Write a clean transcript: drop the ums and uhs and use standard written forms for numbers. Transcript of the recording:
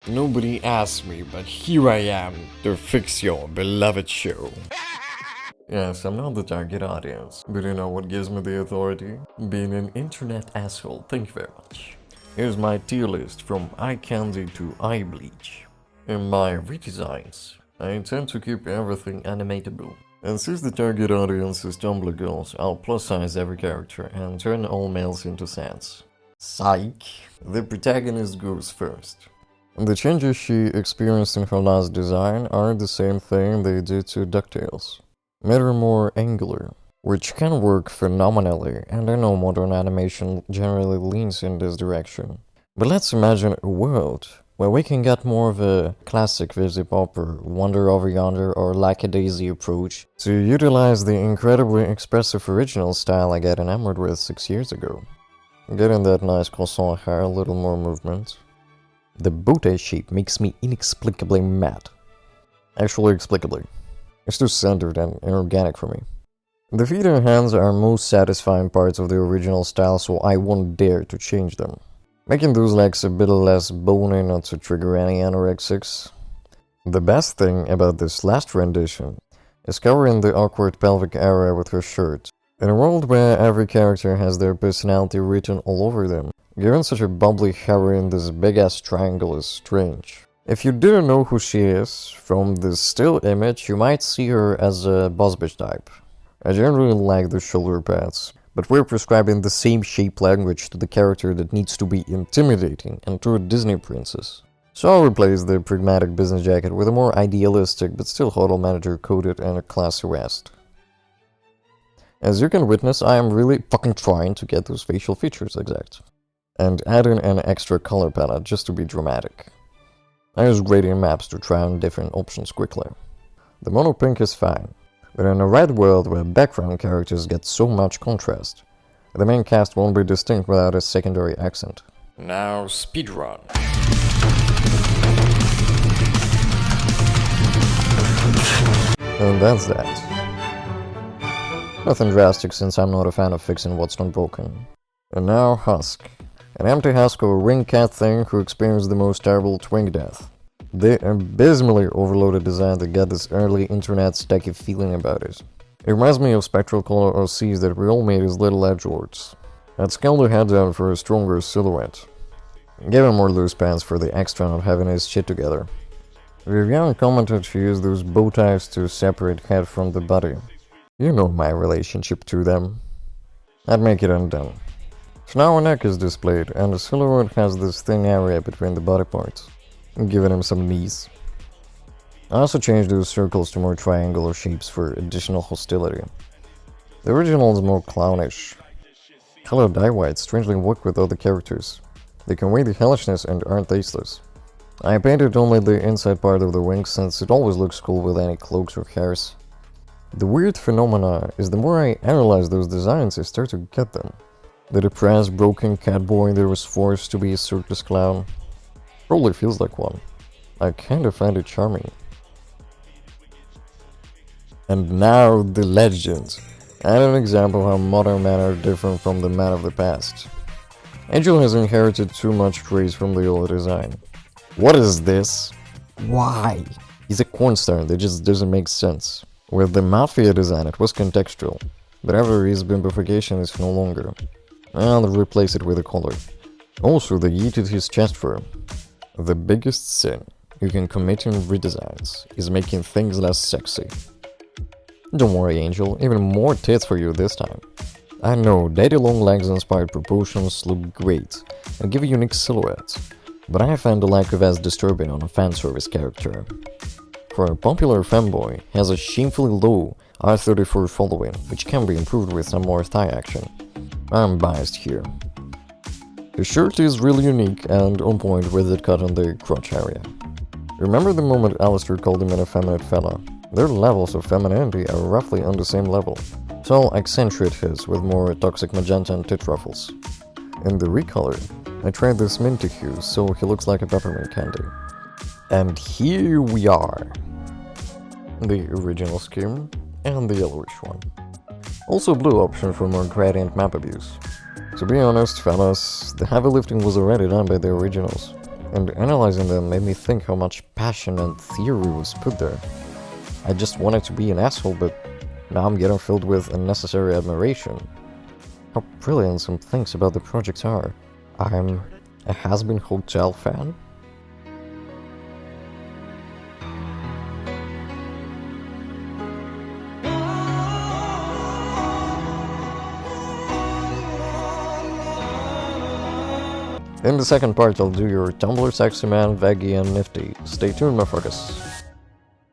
Nobody asked me, but here I am to fix your beloved show. Yes, I'm not the target audience, but you know what gives me the authority? Being an internet asshole, thank you very much. Here's my tier list from eye candy to eye bleach. In my redesigns, I intend to keep everything animatable. And since the target audience is Tumblr girls, I'll plus size every character and turn all males into sans. Psych! The protagonist goes first. The changes she experienced in her last design are the same thing they did to DuckTales. Made her more angular, which can work phenomenally, and I know modern animation generally leans in this direction. But let's imagine a world where we can get more of a classic Vivziepop or Wonder Over Yonder or Lackadaisy approach to utilize the incredibly expressive original style I got enamored with 6 years ago. Getting that nice croissant hair, a little more movement. The bow-tie shape makes me inexplicably mad. Actually, explicably. It's too centered and inorganic for me. The feet and hands are most satisfying parts of the original style, so I won't dare to change them. Making those legs a bit less bony not to trigger any anorexics. The best thing about this last rendition is covering the awkward pelvic area with her shirt. In a world where every character has their personality written all over them, giving such a bubbly heroine this big-ass triangle is strange. If you didn't know who she is, from this still image you might see her as a boss bitch type. I generally like the shoulder pads, but we're prescribing the same shape language to the character that needs to be intimidating and to a Disney princess. So I'll replace the pragmatic business jacket with a more idealistic but still hotel manager coated and a classy vest. As you can witness, I am really fucking trying to get those facial features exact. And add in an extra color palette just to be dramatic. I use gradient maps to try on different options quickly. The mono pink is fine, but in a red world where background characters get so much contrast, the main cast won't be distinct without a secondary accent. Now speedrun. And that's that. Nothing drastic since I'm not a fan of fixing what's not broken. And now Husk. An empty husk of a ring cat thing who experienced the most terrible twink death. The abysmally overloaded design that got this early internet stacky feeling about it. It reminds me of spectral color OCs that we all made as little edgelords. I'd scale the head down for a stronger silhouette. Give him more loose pants for the extra not having his shit together. Vivian commented she used those bow ties to separate head from the body. You know my relationship to them. I'd make it undone. So now a neck is displayed, and the silhouette has this thin area between the body parts, giving him some knees. I also changed those circles to more triangular shapes for additional hostility. The original is more clownish. Color dye whites strangely work with other characters. They convey the hellishness and aren't tasteless. I painted only the inside part of the wings since it always looks cool with any cloaks or hairs. The weird phenomena is the more I analyze those designs, I start to get them. The depressed, broken cat boy that was forced to be a circus clown. Probably feels like one. I kinda find it charming. And now the legends. And an example of how modern men are different from the men of the past. Angel has inherited too much grace from the old design. What is this? Why? He's a corn star that just doesn't make sense. With the Mafia design it was contextual, but after his bimbification is no longer. I'll replace it with a collar. Also, they yeeted his chest fur. The biggest sin you can commit in redesigns is making things less sexy. Don't worry, Angel, even more tits for you this time. I know, daddy long legs inspired proportions look great and give a unique silhouette, but I find the lack of as disturbing on a fanservice character. For a popular femboy, he has a shamefully low R34 following, which can be improved with some more thigh action. I'm biased here. The shirt is really unique and on point with it cut on the crotch area. Remember the moment Alistair called him an effeminate fella? Their levels of femininity are roughly on the same level, so I'll accentuate his with more toxic magenta and tit ruffles. In the recolor, I tried this minty hue so he looks like a peppermint candy. And here we are. The original scheme and the yellowish one. Also blue option for more gradient map abuse. To be honest, fellas, the heavy lifting was already done by the originals. and analyzing them made me think how much passion and theory was put there. I just wanted to be an asshole, but now I'm getting filled with unnecessary admiration. How brilliant some things about the project are. I'm a Hazbin Hotel fan. In the second part, I'll do your Tumblr, Sexy Man, Veggie, and Nifty. Stay tuned, motherfuckers.